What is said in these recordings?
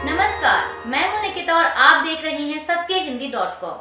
नमस्कार, मैं हूं निकिता और आप देख रही हैं सत्यहिंदी.com।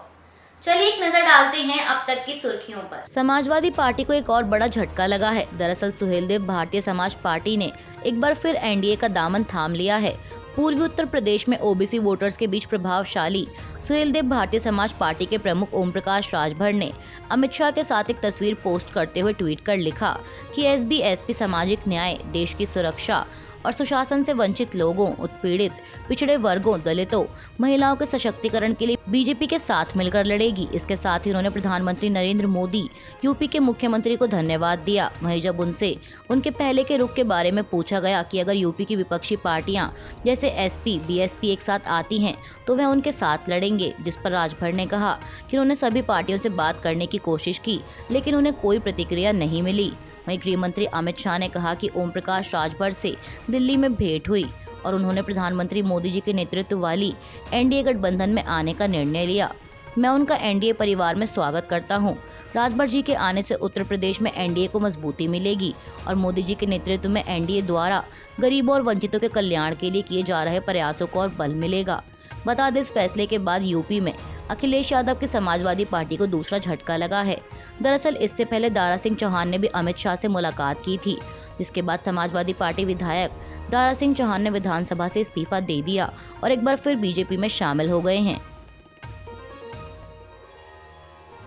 चलिए एक नजर डालते हैं अब तक की सुर्खियों पर। समाजवादी पार्टी को एक और बड़ा झटका लगा है। दरअसल सुहेलदेव भारतीय समाज पार्टी ने एक बार फिर एनडीए का दामन थाम लिया है। पूर्वी उत्तर प्रदेश में ओबीसी वोटर्स के बीच प्रभावशाली सुहेलदेव भारतीय समाज पार्टी के प्रमुख ओम प्रकाश राजभर ने अमित शाह के साथ एक तस्वीर पोस्ट करते हुए ट्वीट कर लिखा कि एसबी सामाजिक न्याय, देश की सुरक्षा और सुशासन से वंचित लोगों, उत्पीड़ित पिछड़े वर्गों, दलितों, महिलाओं के सशक्तिकरण के लिए बीजेपी के साथ मिलकर लड़ेगी। इसके साथ ही उन्होंने प्रधानमंत्री नरेंद्र मोदी, यूपी के मुख्यमंत्री को धन्यवाद दिया। वहीं जब उनसे उनके पहले के रुख के बारे में पूछा गया कि अगर यूपी की विपक्षी पार्टियां जैसे एसपी, बीएसपी एक साथ आती हैं तो वह उनके साथ लड़ेंगे, जिस पर राजभर ने कहा कि उन्होंने सभी पार्टियों से बात करने की कोशिश की लेकिन उन्हें कोई प्रतिक्रिया नहीं मिली। वहीं गृह मंत्री अमित शाह ने कहा कि ओम प्रकाश राजभर से दिल्ली में भेंट हुई और उन्होंने प्रधानमंत्री मोदी जी के नेतृत्व वाली एनडीए गठबंधन में आने का निर्णय लिया। मैं उनका एनडीए परिवार में स्वागत करता हूं। राजभर जी के आने से उत्तर प्रदेश में एनडीए को मजबूती मिलेगी और मोदी जी के नेतृत्व में एनडीए द्वारा गरीबों और वंचितों के कल्याण के लिए किए जा रहे प्रयासों को और बल मिलेगा। बता दें, इस फैसले के बाद यूपी में अखिलेश यादव की समाजवादी पार्टी को दूसरा झटका लगा है। दरअसल इससे पहले दारा सिंह चौहान ने भी अमित शाह से मुलाकात की थी, जिसके बाद समाजवादी पार्टी विधायक दारा सिंह चौहान ने विधानसभा से इस्तीफा दे दिया और एक बार फिर बीजेपी में शामिल हो गए हैं।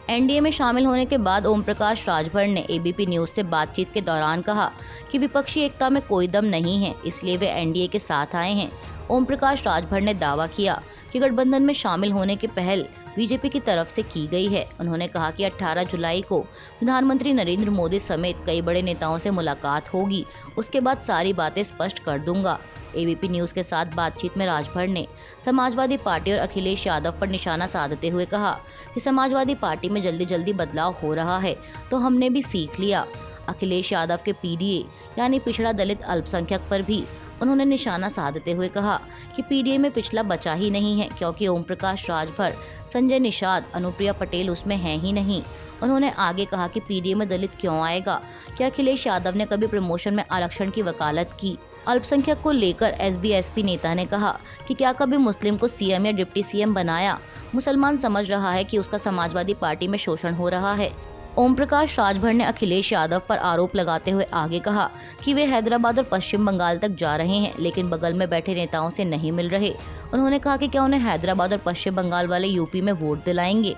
एनडीए में शामिल होने के बाद ओम प्रकाश राजभर ने एबीपी न्यूज से बातचीत के दौरान कहा कि विपक्षी एकता में कोई दम नहीं है, इसलिए वे एनडीए के साथ आए हैं। ओम प्रकाश राजभर ने दावा किया कि गठबंधन में शामिल होने की पहल बीजेपी की तरफ से की गई है। उन्होंने कहा कि 18 जुलाई को प्रधानमंत्री नरेंद्र मोदी समेत कई बड़े नेताओं से मुलाकात होगी, उसके बाद सारी बातें स्पष्ट कर दूंगा। एबीपी न्यूज के साथ बातचीत में राजभर ने समाजवादी पार्टी और अखिलेश यादव पर निशाना साधते हुए कहा कि समाजवादी पार्टी में जल्दी जल्दी बदलाव हो रहा है तो हमने भी सीख लिया। अखिलेश यादव के पीडीए यानी पिछड़ा दलित अल्पसंख्यक पर भी उन्होंने निशाना साधते हुए कहा कि पीडीए में पिछला बचा ही नहीं है, क्योंकि ओम प्रकाश राजभर, संजय निषाद, अनुप्रिया पटेल उसमें हैं ही नहीं। उन्होंने आगे कहा कि पीडीए में दलित क्यों आएगा? क्या अखिलेश यादव ने कभी प्रमोशन में आरक्षण की वकालत की? अल्पसंख्यक को लेकर एसबी नेता ने कहा कि क्या कभी मुस्लिम को सीएम या डिप्टी सीएम बनाया? मुसलमान समझ रहा है कि उसका समाजवादी पार्टी में शोषण हो रहा है। ओम प्रकाश राजभर ने अखिलेश यादव पर आरोप लगाते हुए आगे कहा कि वे हैदराबाद और पश्चिम बंगाल तक जा रहे हैं लेकिन बगल में बैठे नेताओं से नहीं मिल रहे। उन्होंने कहा कि क्या उन्हें हैदराबाद और पश्चिम बंगाल वाले यूपी में वोट दिलाएंगे।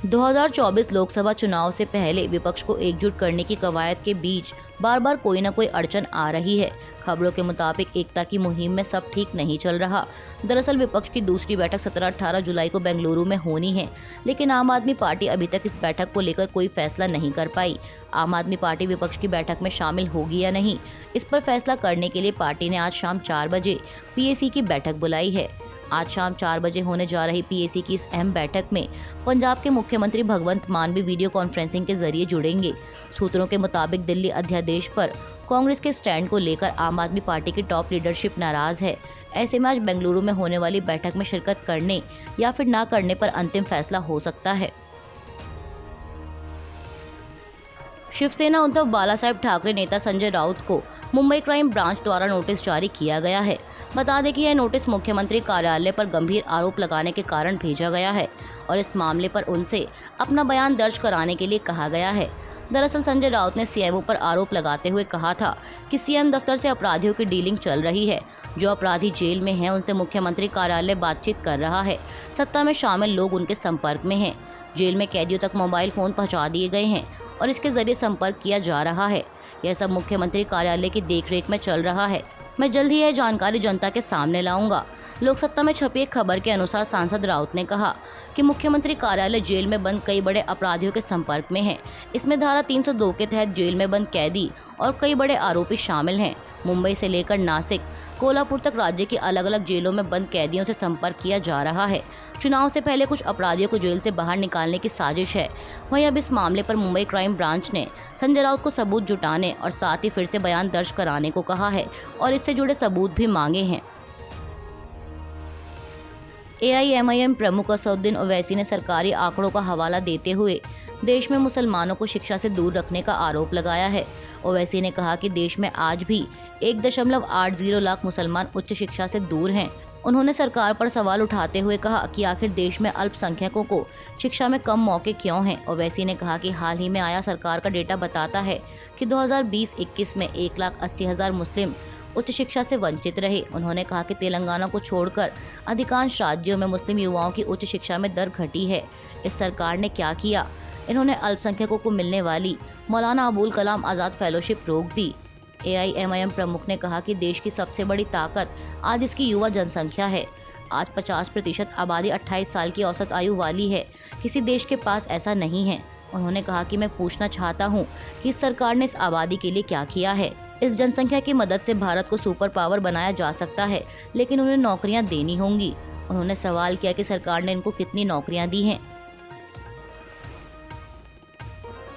2024 लोकसभा चुनाव से पहले विपक्ष को एकजुट करने की कवायद के बीच बार बार कोई न कोई अड़चन आ रही है। खबरों के मुताबिक एकता की मुहिम में सब ठीक नहीं चल रहा। दरअसल विपक्ष की दूसरी बैठक 17-18 जुलाई को बेंगलुरु में होनी है, लेकिन आम आदमी पार्टी अभी तक इस बैठक को लेकर कोई फैसला नहीं कर पाई। आम आदमी पार्टी विपक्ष की बैठक में शामिल होगी या नहीं, इस पर फैसला करने के लिए पार्टी ने आज शाम 4 बजे पीएसी की बैठक बुलाई है। आज शाम 4 बजे होने जा रही पीएसी की इस अहम बैठक में पंजाब के मुख्यमंत्री भगवंत मान भी वीडियो कॉन्फ्रेंसिंग के जरिए जुड़ेंगे। सूत्रों के मुताबिक दिल्ली अध्यादेश पर कांग्रेस के स्टैंड को लेकर आम आदमी पार्टी की टॉप लीडरशिप नाराज है। ऐसे में आज बेंगलुरु में होने वाली बैठक में शिरकत करने या फिर ना करने पर अंतिम फैसला हो सकता है। शिवसेना उद्धव बालासाहेब ठाकरे नेता संजय राउत को मुंबई क्राइम ब्रांच द्वारा नोटिस जारी किया गया है। बता दें कि यह नोटिस मुख्यमंत्री कार्यालय पर गंभीर आरोप लगाने के कारण भेजा गया है और इस मामले पर उनसे अपना बयान दर्ज कराने के लिए कहा गया है। दरअसल संजय राउत ने सीएमओ पर आरोप लगाते हुए कहा था कि सीएम दफ्तर से अपराधियों की डीलिंग चल रही है। जो अपराधी जेल में हैं उनसे मुख्यमंत्री कार्यालय बातचीत कर रहा है। सत्ता में शामिल लोग उनके संपर्क में हैं। जेल में कैदियों तक मोबाइल फोन पहुंचा दिए गए हैं और इसके जरिए संपर्क किया जा रहा है। यह सब मुख्यमंत्री कार्यालय की देखरेख में चल रहा है। मैं जल्द ही यह जानकारी जनता के सामने लाऊंगा। लोकसत्ता में छपी एक खबर के अनुसार सांसद राउत ने कहा कि मुख्यमंत्री कार्यालय जेल में बंद कई बड़े अपराधियों के संपर्क में है। इसमें धारा 302 के तहत जेल में बंद कैदी और कई बड़े आरोपी शामिल हैं। मुंबई से लेकर नासिक, कोल्हापुर तक राज्य की अलग अलग जेलों में बंद कैदियों से संपर्क किया जा रहा है। चुनाव से पहले कुछ अपराधियों को जेल से बाहर निकालने की साजिश है। वहीं अब इस मामले पर मुंबई क्राइम ब्रांच ने संजय राउत को सबूत जुटाने और साथ ही फिर से बयान दर्ज कराने को कहा है और इससे जुड़े सबूत भी मांगे हैं। AIMIM प्रमुख असदुद्दीन ओवैसी ने सरकारी आंकड़ों का हवाला देते हुए देश में मुसलमानों को शिक्षा से दूर रखने का आरोप लगाया है। ओवैसी ने कहा कि देश में आज भी 1.80 लाख मुसलमान उच्च शिक्षा से दूर हैं। उन्होंने सरकार पर सवाल उठाते हुए कहा कि आखिर देश में अल्पसंख्यकों को शिक्षा में कम मौके क्यों हैं। ओवैसी ने कहा कि हाल ही में आया सरकार का डेटा बताता है कि 2020-21 में 1,80,000 मुस्लिम उच्च शिक्षा से वंचित रहे। उन्होंने कहा कि तेलंगाना को छोड़कर अधिकांश राज्यों में मुस्लिम युवाओं की उच्च शिक्षा में दर घटी है। इस सरकार ने क्या किया? इन्होंने अल्पसंख्यकों को मिलने वाली मौलाना अबुल कलाम आज़ाद फेलोशिप रोक दी। AIMIM प्रमुख ने कहा कि देश की सबसे बड़ी ताकत आज इसकी युवा जनसंख्या है। आज 50% आबादी 28 साल की औसत आयु वाली है। किसी देश के पास ऐसा नहीं है। उन्होंने कहा कि मैं पूछना चाहता हूं कि इस सरकार ने इस आबादी के लिए क्या किया है। इस जनसंख्या की मदद से भारत को सुपर पावर बनाया जा सकता है, लेकिन उन्हें नौकरियां देनी होंगी। उन्होंने सवाल किया कि सरकार ने इनको कितनी नौकरियां दी हैं।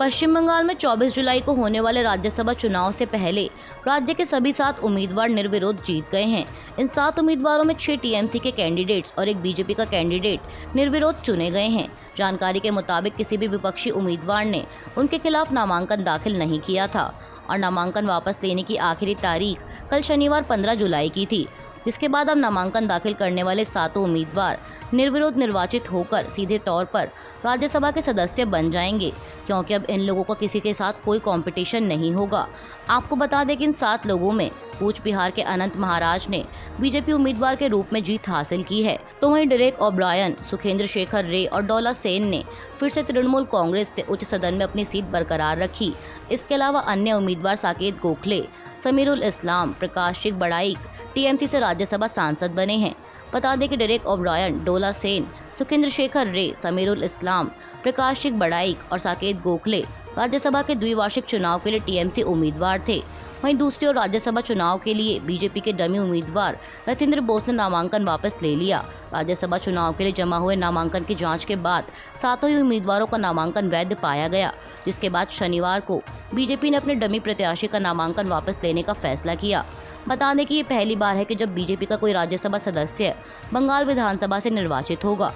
पश्चिम बंगाल में 24 जुलाई को होने वाले राज्यसभा चुनाव से पहले राज्य के सभी 7 उम्मीदवार निर्विरोध जीत गए हैं। इन 7 उम्मीदवारों में 6 TMC के कैंडिडेट्स और एक बीजेपी का कैंडिडेट निर्विरोध चुने गए हैं। जानकारी के मुताबिक किसी भी विपक्षी उम्मीदवार ने उनके खिलाफ नामांकन दाखिल नहीं किया था और नामांकन वापस लेने की आखिरी तारीख कल शनिवार 15 जुलाई की थी, जिसके बाद अब नामांकन दाखिल करने वाले 7 उम्मीदवार निर्विरोध निर्वाचित होकर सीधे तौर पर राज्यसभा के सदस्य बन जाएंगे, क्योंकि अब इन लोगों का किसी के साथ कोई कंपटीशन नहीं होगा। आपको बता दें कि इन 7 लोगों में कूच बिहार के अनंत महाराज ने बीजेपी उम्मीदवार के रूप में जीत हासिल की है, तो वहीं डेरेक ओब्रायन, सुखेंद्र शेखर रे और डोला सेन ने फिर से तृणमूल कांग्रेस से उच्च सदन में अपनी सीट बरकरार रखी। इसके अलावा अन्य उम्मीदवार साकेत गोखले, समीरुल इस्लाम, प्रकाश सिंह बड़ाइक TMC से राज्यसभा सांसद बने हैं। बता दें कि डेरेक ओब्रायन, डोला सेन, सुखेंद्र शेखर रे, समीरुल इस्लाम, प्रकाश सिंह बड़ाइक और साकेत गोखले राज्यसभा के द्विवार्षिक चुनाव के लिए TMC उम्मीदवार थे। वहीं दूसरी ओर राज्यसभा चुनाव के लिए बीजेपी के डमी उम्मीदवार रथिंद्र बोस ने नामांकन वापस ले लिया। राज्यसभा चुनाव के लिए जमा हुए नामांकन की जांच के बाद 7 ही उम्मीदवारों का नामांकन वैध पाया गया, जिसके बाद शनिवार को बीजेपी ने अपने डमी प्रत्याशी का नामांकन वापस लेने का फैसला किया। बता दें कि ये पहली बार है कि जब बीजेपी का कोई राज्यसभा सदस्य बंगाल विधानसभा से निर्वाचित होगा।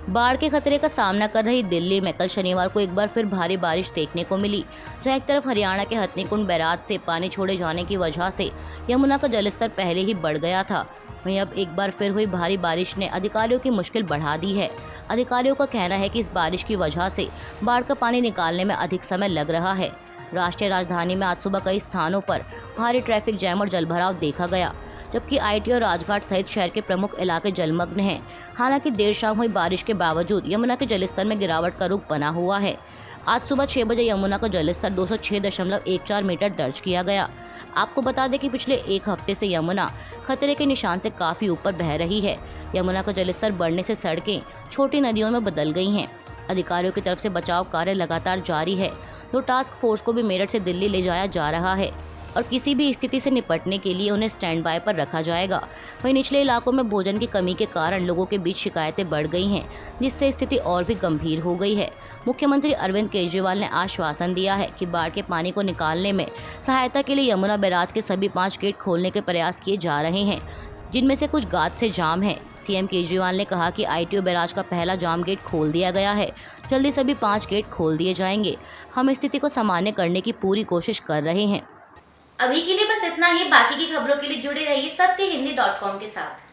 बाढ़ के खतरे का सामना कर रही दिल्ली में कल शनिवार को एक बार फिर भारी बारिश देखने को मिली, जहां एक तरफ हरियाणा के हथनीकुंड बैराज से पानी छोड़े जाने की वजह से यमुना का जलस्तर पहले ही बढ़ गया था, वहीं अब एक बार फिर हुई भारी बारिश ने अधिकारियों की मुश्किल बढ़ा दी है। अधिकारियों का कहना है कि इस बारिश की वजह से बाढ़ का पानी निकालने में अधिक समय लग रहा है। राष्ट्रीय राजधानी में आज सुबह कई स्थानों पर भारी ट्रैफिक जैम और जलभराव देखा गया, जबकि IT और राजघाट सहित शहर के प्रमुख इलाके जलमग्न हैं। हालांकि देर शाम हुई बारिश के बावजूद यमुना के जलस्तर में गिरावट का रुख बना हुआ है। आज सुबह 6 बजे यमुना का जलस्तर 206.14 मीटर दर्ज किया गया। आपको बता दें कि पिछले एक हफ्ते से यमुना खतरे के निशान से काफ़ी ऊपर बह रही है। यमुना का जलस्तर बढ़ने से सड़कें छोटी नदियों में बदल गई हैं। अधिकारियों की तरफ से बचाव कार्य लगातार जारी है, तो टास्क फोर्स को भी मेरठ से दिल्ली ले जाया जा रहा है और किसी भी स्थिति से निपटने के लिए उन्हें स्टैंड बाय पर रखा जाएगा। वहीं निचले इलाकों में भोजन की कमी के कारण लोगों के बीच शिकायतें बढ़ गई हैं, जिससे स्थिति और भी गंभीर हो गई है। मुख्यमंत्री अरविंद केजरीवाल ने आश्वासन दिया है कि बाढ़ के पानी को निकालने में सहायता के लिए यमुना बैराज के सभी 5 गेट खोलने के प्रयास किए जा रहे हैं, जिनमें से कुछ गाद से जाम है। CM केजरीवाल ने कहा कि ITO बैराज का पहला जाम गेट खोल दिया गया है, जल्दी सभी 5 गेट खोल दिए जाएंगे। हम स्थिति को सामान्य करने की पूरी कोशिश कर रहे हैं। अभी के लिए बस इतना ही। बाकी की खबरों के लिए जुड़े रहिए सत्यहिंदी.com के साथ।